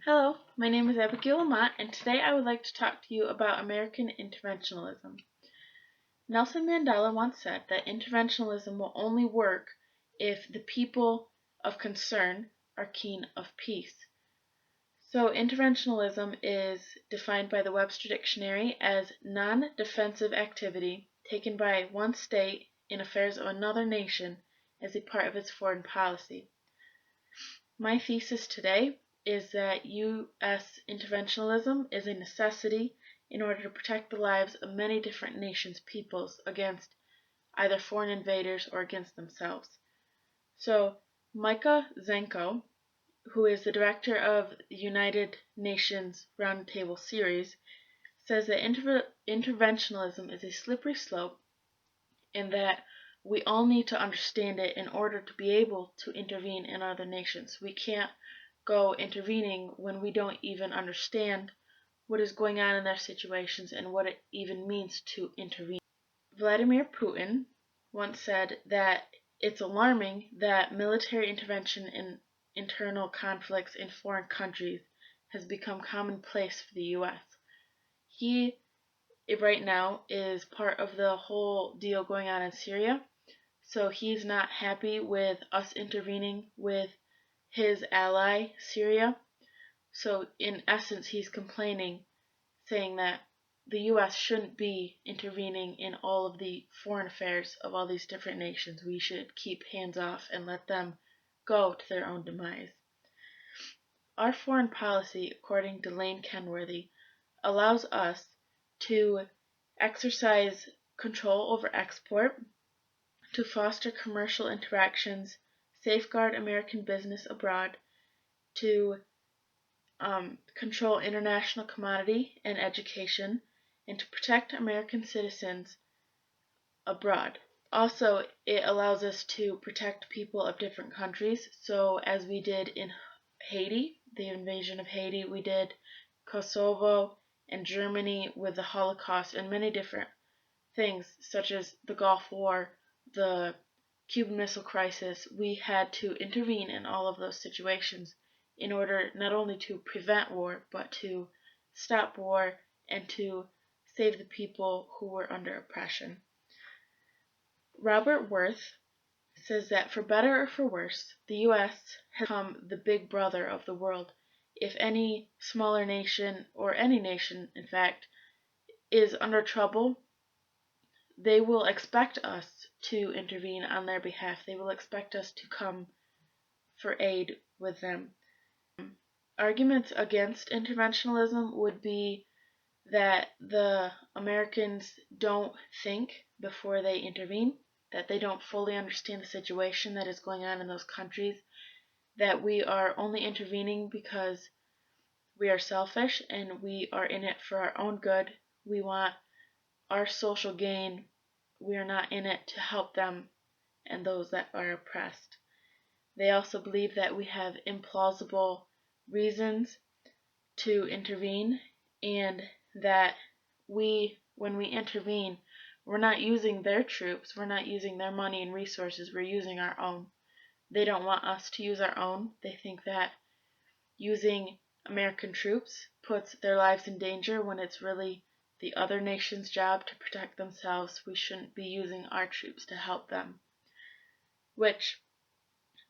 Hello, my name is Abigail Lamont, and today I would like to talk to you about American interventionalism. Nelson Mandela once said that interventionalism will only work if the people of concern are keen of peace. So interventionalism is defined by the Webster Dictionary as non-defensive activity taken by one state in affairs of another nation as a part of its foreign policy. My thesis today is that U.S. interventionalism is a necessity in order to protect the lives of many different nations' peoples against either foreign invaders or against themselves. So, Micah Zenko, who is the director of the United Nations Roundtable Series, says that interventionalism is a slippery slope and that we all need to understand it in order to be able to intervene in other nations. We can't go intervening when we don't even understand what is going on in their situations and what it even means to intervene. Vladimir Putin once said that it's alarming that military intervention in internal conflicts in foreign countries has become commonplace for the U.S. He, right now, is part of the whole deal going on in Syria, so he's not happy with us intervening with his ally, Syria. So in essence, he's complaining, saying that the U.S. shouldn't be intervening in all of the foreign affairs of all these different nations. We should keep hands off and let them go to their own demise. Our foreign policy, according to Lane Kenworthy, allows us to exercise control over export, to foster commercial interactions, safeguard American business abroad, to control international commodity and education, and to protect American citizens abroad. Also, it allows us to protect people of different countries. So, as we did in Haiti, the invasion of Haiti, we did Kosovo and Germany with the Holocaust and many different things, such as the Gulf War, the Cuban Missile Crisis. We had to intervene in all of those situations in order not only to prevent war, but to stop war and to save the people who were under oppression. Robert Worth says that for better or for worse, the U.S. has become the big brother of the world. If any smaller nation, or any nation, in fact, is under trouble, they will expect us to intervene on their behalf. They will expect us to come for aid with them. Arguments against interventionalism would be that the Americans don't think before they intervene, that they don't fully understand the situation that is going on in those countries, that we are only intervening because we are selfish and we are in it for our own good. We want our social gain. We are not in it to help them and those that are oppressed. They also believe that we have implausible reasons to intervene, and that when we intervene, we're not using their troops, we're not using their money and resources, we're using our own. They don't want us to use our own. They think that using American troops puts their lives in danger when it's really the other nation's job to protect themselves. We shouldn't be using our troops to help them. Which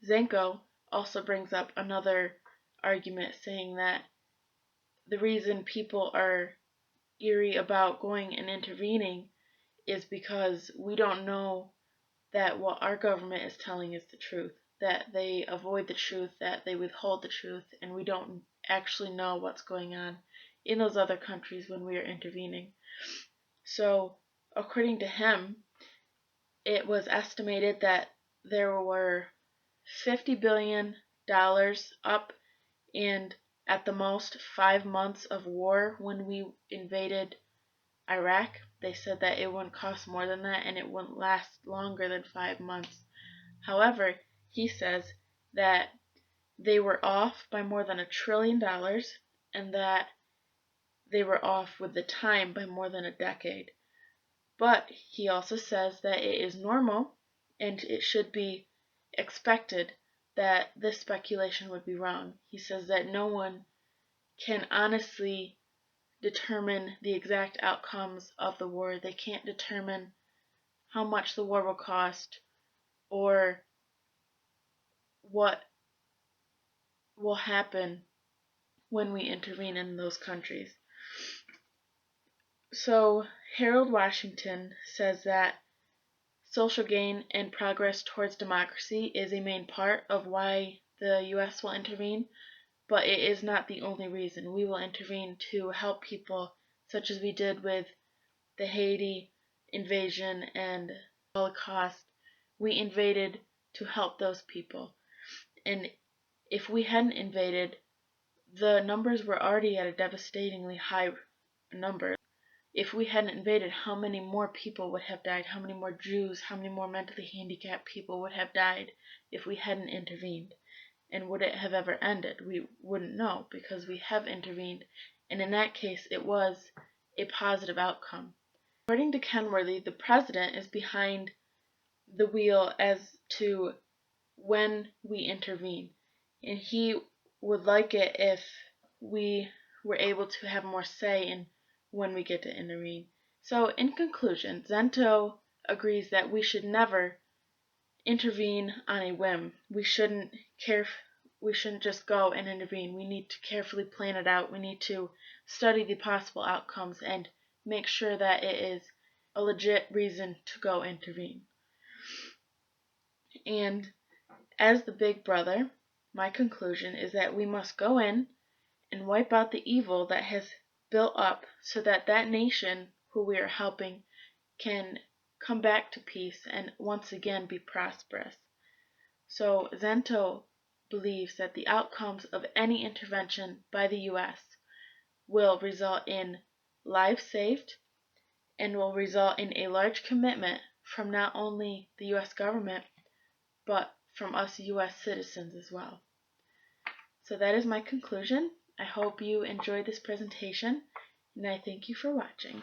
Zenko also brings up another argument, saying that the reason people are eerie about going and intervening is because we don't know that what our government is telling is the truth, that they avoid the truth, that they withhold the truth, and we don't actually know what's going on in those other countries when we are intervening. So, according to him, it was estimated that there were $50 billion up and at the most 5 months of war when we invaded Iraq. They said that it wouldn't cost more than that and it wouldn't last longer than 5 months. However, he says that they were off by more than $1 trillion and that they were off with the time by more than a decade. But he also says that it is normal and it should be expected that this speculation would be wrong. He says that no one can honestly determine the exact outcomes of the war. They can't determine how much the war will cost or what will happen when we intervene in those countries. So, Harold Washington says that social gain and progress towards democracy is a main part of why the U.S. will intervene, but it is not the only reason. We will intervene to help people, such as we did with the Haiti invasion and Holocaust. We invaded to help those people. And if we hadn't invaded, the numbers were already at a devastatingly high number. If we hadn't invaded, how many more people would have died? How many more Jews, how many more mentally handicapped people would have died if we hadn't intervened? And would it have ever ended? We wouldn't know, because we have intervened, and in that case it was a positive outcome. According to Kenworthy, the president is behind the wheel as to when we intervene, and he would like it if we were able to have more say in when we get to intervene. So, in conclusion, Zento agrees that we should never intervene on a whim. We shouldn't just go and intervene. We need to carefully plan it out. We need to study the possible outcomes and make sure that it is a legit reason to go intervene. And as the big brother, my conclusion is that we must go in and wipe out the evil that has built up so that that nation who we are helping can come back to peace and once again be prosperous. So Zento believes that the outcomes of any intervention by the U.S. will result in lives saved and will result in a large commitment from not only the U.S. government but from us U.S. citizens as well. So that is my conclusion. I hope you enjoyed this presentation, and I thank you for watching.